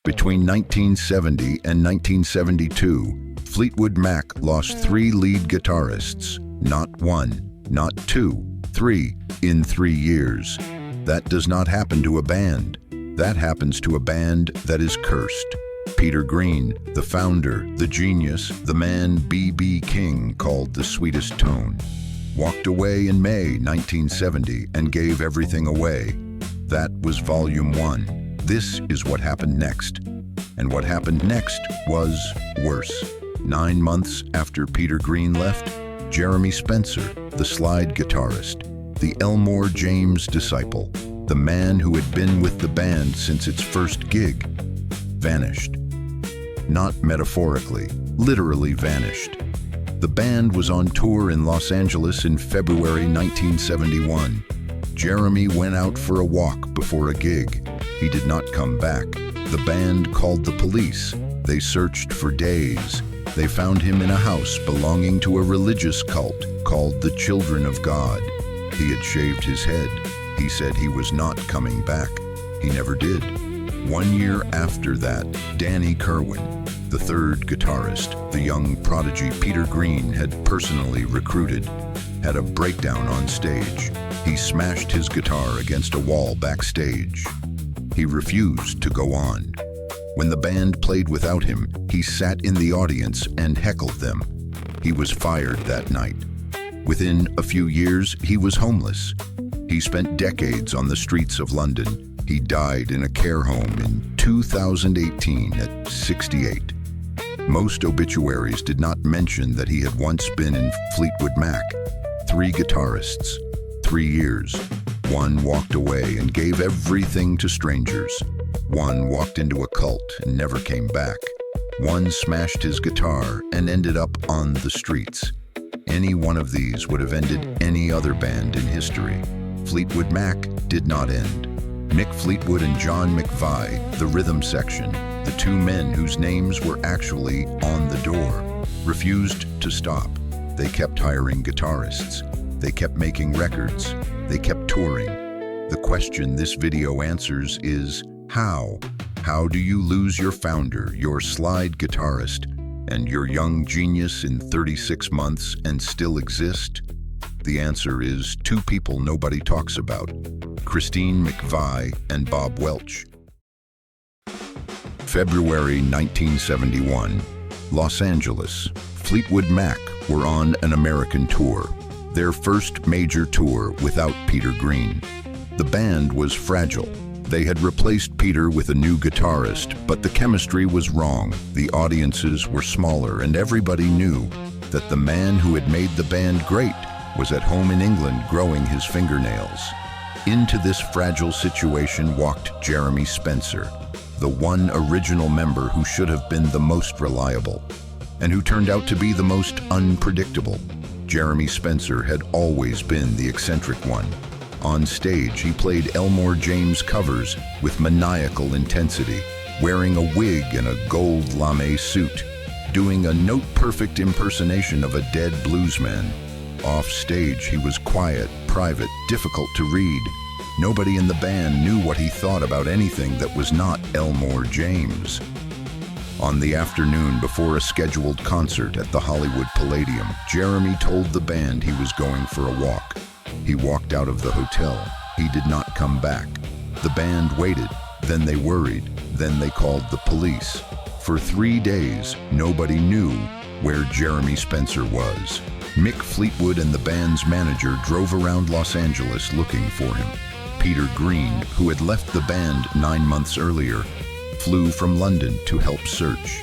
Between 1970 and 1972, Fleetwood Mac lost 3 lead guitarists. Not 1, not 2, 3 in 3 years. That does not happen to a band. That happens to a band that is cursed. Peter Green, the founder, the genius, the man B.B. King called the sweetest tone, walked away in May 1970 and gave everything away. That was Volume 1. This is what happened next. And what happened next was worse. 9 months after Peter Green left, Jeremy Spencer, the slide guitarist, the Elmore James disciple, the man who had been with the band since its first gig, vanished. Not metaphorically, literally vanished. The band was on tour in Los Angeles in February 1971. Jeremy went out for a walk before a gig. He did not come back. The band called the police. They searched for days. They found him in a house belonging to a religious cult called the Children of God. He had shaved his head. He said he was not coming back. He never did. 1 year after that, Danny Kirwan, the third guitarist, the young prodigy Peter Green had personally recruited, had a breakdown on stage. He smashed his guitar against a wall backstage. He refused to go on. When the band played without him, he sat in the audience and heckled them. He was fired that night. Within a few years, he was homeless. He spent decades on the streets of London. He died in a care home in 2018 at 68. Most obituaries did not mention that he had once been in Fleetwood Mac. 3 guitarists, 3 years. 1 walked away and gave everything to strangers. 1 walked into a cult and never came back. 1 smashed his guitar and ended up on the streets. Any one of these would have ended any other band in history. Fleetwood Mac did not end. Mick Fleetwood and John McVie, the rhythm section, the 2 men whose names were actually on the door, refused to stop. They kept hiring guitarists. They kept making records. They kept touring. The question this video answers is, how? How do you lose your founder, your slide guitarist, and your young genius in 36 months and still exist? The answer is 2 people nobody talks about, Christine McVie and Bob Welch. February 1971, Los Angeles. Fleetwood Mac were on an American tour, their first major tour without Peter Green. The band was fragile. They had replaced Peter with a new guitarist, but the chemistry was wrong. The audiences were smaller, and everybody knew that the man who had made the band great was at home in England growing his fingernails. Into this fragile situation walked Jeremy Spencer, the one original member who should have been the most reliable, and who turned out to be the most unpredictable. Jeremy Spencer had always been the eccentric one. On stage, he played Elmore James covers with maniacal intensity, wearing a wig and a gold lame suit, doing a note-perfect impersonation of a dead bluesman. Off stage, he was quiet, private, difficult to read. Nobody in the band knew what he thought about anything that was not Elmore James. On the afternoon before a scheduled concert at the Hollywood Palladium, Jeremy told the band he was going for a walk. He walked out of the hotel. He did not come back. The band waited, then they worried, then they called the police. For 3 days, nobody knew where Jeremy Spencer was. Mick Fleetwood and the band's manager drove around Los Angeles looking for him. Peter Green, who had left the band 9 months earlier, flew from London to help search.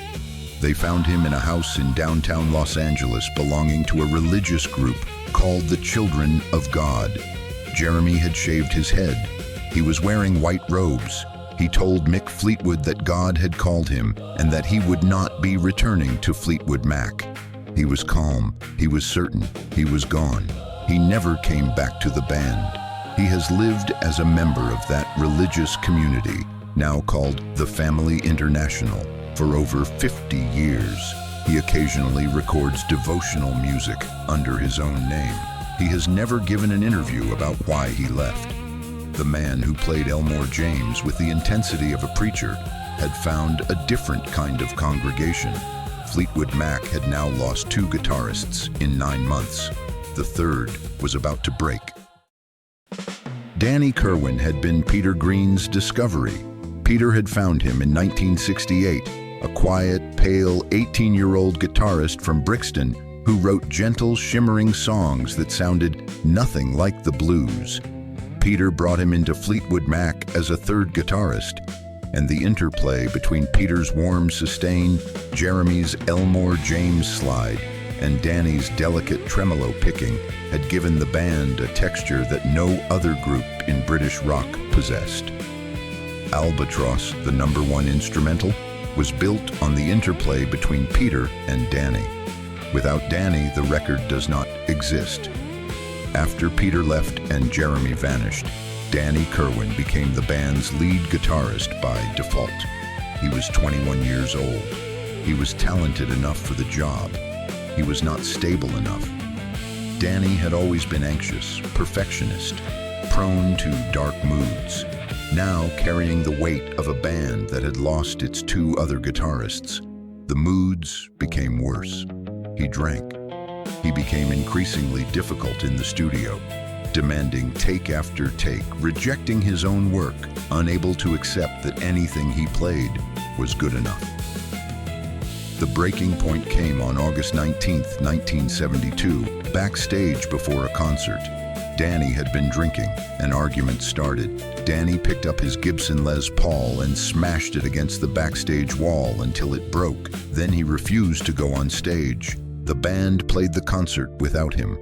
They found him in a house in downtown Los Angeles belonging to a religious group called the Children of God. Jeremy had shaved his head. He was wearing white robes. He told Mick Fleetwood that God had called him and that he would not be returning to Fleetwood Mac. He was calm. He was certain. He was gone. He never came back to the band. He has lived as a member of that religious community, now called the Family International, for over 50 years. He occasionally records devotional music under his own name. He has never given an interview about why he left. The man who played Elmore James with the intensity of a preacher had found a different kind of congregation. Fleetwood Mac had now lost 2 guitarists in 9 months. The third was about to break. Danny Kirwan had been Peter Green's discovery. Peter had found him in 1968, a quiet, pale 18-year-old guitarist from Brixton who wrote gentle, shimmering songs that sounded nothing like the blues. Peter brought him into Fleetwood Mac as a third guitarist, and the interplay between Peter's warm sustain, Jeremy's Elmore James slide, and Danny's delicate tremolo picking had given the band a texture that no other group in British rock possessed. Albatross, the #1 instrumental, was built on the interplay between Peter and Danny. Without Danny, the record does not exist. After Peter left and Jeremy vanished, Danny Kirwan became the band's lead guitarist by default. He was 21 years old. He was talented enough for the job. He was not stable enough. Danny had always been anxious, perfectionist, prone to dark moods. Now carrying the weight of a band that had lost its 2 other guitarists, the moods became worse. He drank. He became increasingly difficult in the studio, demanding take after take, rejecting his own work, unable to accept that anything he played was good enough. The breaking point came on August 19, 1972, backstage before a concert. Danny had been drinking. An argument started. Danny picked up his Gibson Les Paul and smashed it against the backstage wall until it broke. Then he refused to go on stage. The band played the concert without him.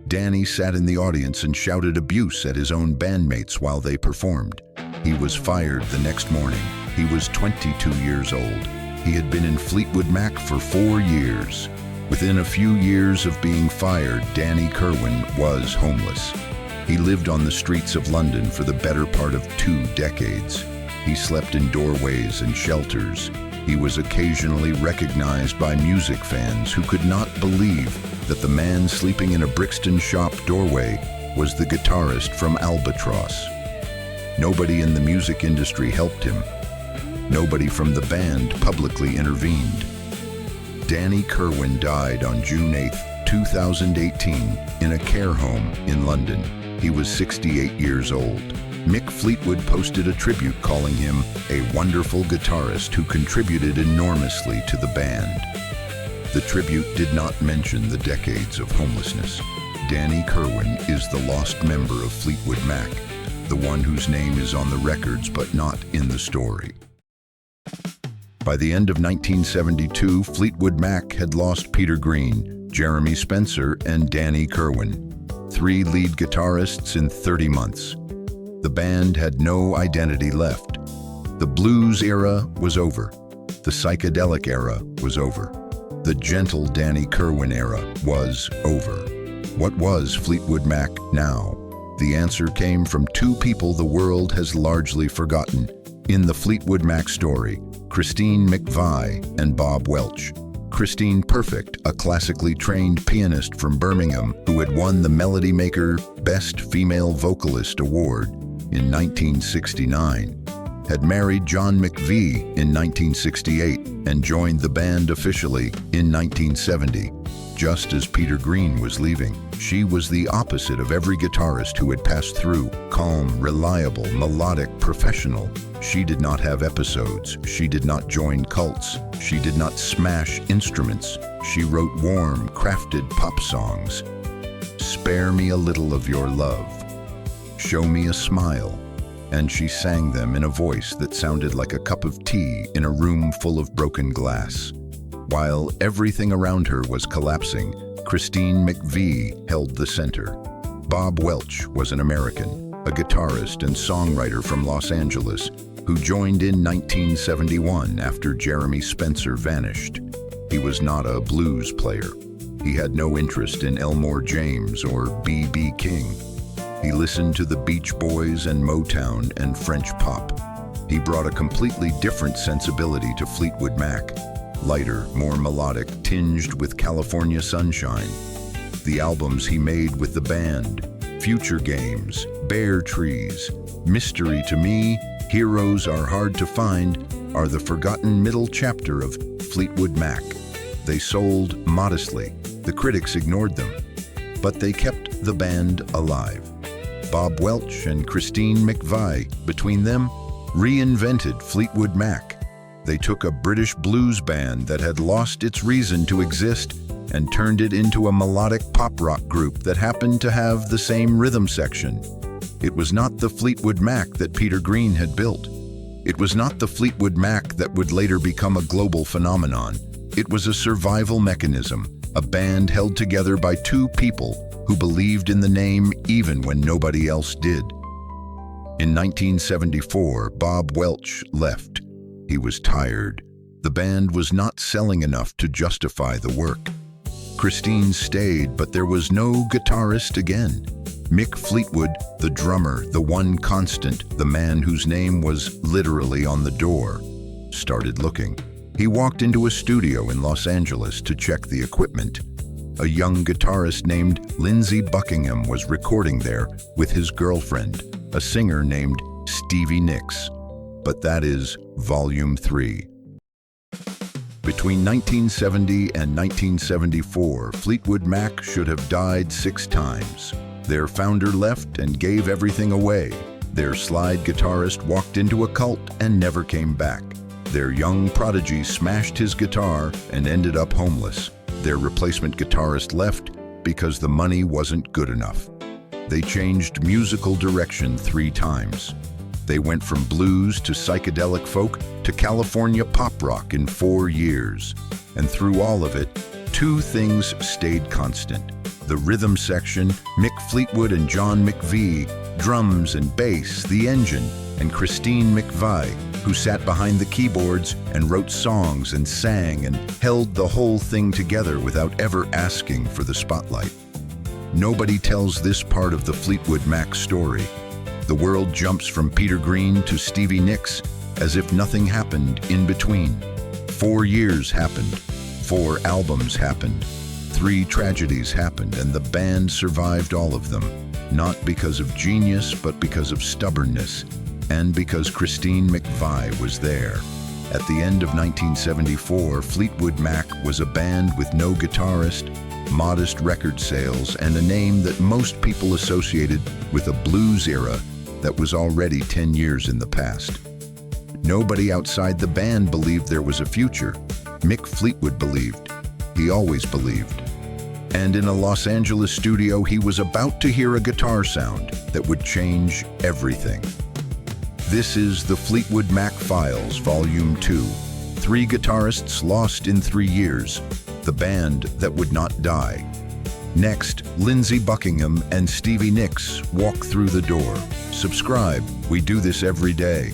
Danny sat in the audience and shouted abuse at his own bandmates while they performed. He was fired the next morning. He was 22 years old. He had been in Fleetwood Mac for 4 years. Within a few years of being fired, Danny Kirwan was homeless. He lived on the streets of London for the better part of 2 decades. He slept in doorways and shelters. He was occasionally recognized by music fans who could not believe that the man sleeping in a Brixton shop doorway was the guitarist from Albatross. Nobody in the music industry helped him. Nobody from the band publicly intervened. Danny Kirwan died on June 8, 2018, in a care home in London. He was 68 years old. Mick Fleetwood posted a tribute calling him a wonderful guitarist who contributed enormously to the band. The tribute did not mention the decades of homelessness. Danny Kirwan is the lost member of Fleetwood Mac, the one whose name is on the records but not in the story. By the end of 1972, Fleetwood Mac had lost Peter Green, Jeremy Spencer, and Danny Kirwan, 3 lead guitarists in 30 months. The band had no identity left. The blues era was over. The psychedelic era was over. The gentle Danny Kirwan era was over. What was Fleetwood Mac now? The answer came from 2 people the world has largely forgotten. In the Fleetwood Mac story, Christine McVie and Bob Welch. Christine Perfect, a classically trained pianist from Birmingham who had won the Melody Maker Best Female Vocalist Award in 1969, had married John McVie in 1968 and joined the band officially in 1970. Just as Peter Green was leaving, she was the opposite of every guitarist who had passed through. Calm, reliable, melodic, professional. She did not have episodes. She did not join cults. She did not smash instruments. She wrote warm, crafted pop songs. Spare me a little of your love. Show me a smile. And she sang them in a voice that sounded like a cup of tea in a room full of broken glass. While everything around her was collapsing, Christine McVie held the center. Bob Welch was an American, a guitarist and songwriter from Los Angeles, who joined in 1971 after Jeremy Spencer vanished. He was not a blues player. He had no interest in Elmore James or B.B. King. He listened to the Beach Boys and Motown and French pop. He brought a completely different sensibility to Fleetwood Mac. Lighter, more melodic, tinged with California sunshine. The albums he made with the band, Future Games, Bare Trees, Mystery to Me, Heroes Are Hard to Find, are the forgotten middle chapter of Fleetwood Mac. They sold modestly. The critics ignored them. But they kept the band alive. Bob Welch and Christine McVie, between them, reinvented Fleetwood Mac. They took a British blues band that had lost its reason to exist and turned it into a melodic pop rock group that happened to have the same rhythm section. It was not the Fleetwood Mac that Peter Green had built. It was not the Fleetwood Mac that would later become a global phenomenon. It was a survival mechanism, a band held together by two people who believed in the name even when nobody else did. In 1974, Bob Welch left. He was tired. The band was not selling enough to justify the work. Christine stayed, but there was no guitarist again. Mick Fleetwood, the drummer, the one constant, the man whose name was literally on the door, started looking. He walked into a studio in Los Angeles to check the equipment. A young guitarist named Lindsey Buckingham was recording there with his girlfriend, a singer named Stevie Nicks. But that is Vol.2. Between 1970 and 1974, Fleetwood Mac should have died 6 times. Their founder left and gave everything away. Their slide guitarist walked into a cult and never came back. Their young prodigy smashed his guitar and ended up homeless. Their replacement guitarist left because the money wasn't good enough. They changed musical direction 3 times. They went from blues to psychedelic folk to California pop rock in 4 years. And through all of it, 2 things stayed constant. The rhythm section, Mick Fleetwood and John McVie, drums and bass, the engine, and Christine McVie, who sat behind the keyboards and wrote songs and sang and held the whole thing together without ever asking for the spotlight. Nobody tells this part of the Fleetwood Mac story. The world jumps from Peter Green to Stevie Nicks as if nothing happened in between. 4 years happened. 4 albums happened. 3 tragedies happened, and the band survived all of them, not because of genius, but because of stubbornness, and because Christine McVie was there. At the end of 1974, Fleetwood Mac was a band with no guitarist, modest record sales, and a name that most people associated with a blues era that was already 10 years in the past. Nobody outside the band believed there was a future. Mick Fleetwood believed. He always believed. And in a Los Angeles studio, he was about to hear a guitar sound that would change everything. This is the Fleetwood Mac Files, Volume 2. 3 guitarists lost in 3 years. The band that would not die. Next, Lindsey Buckingham and Stevie Nicks walk through the door. Subscribe. We do this every day.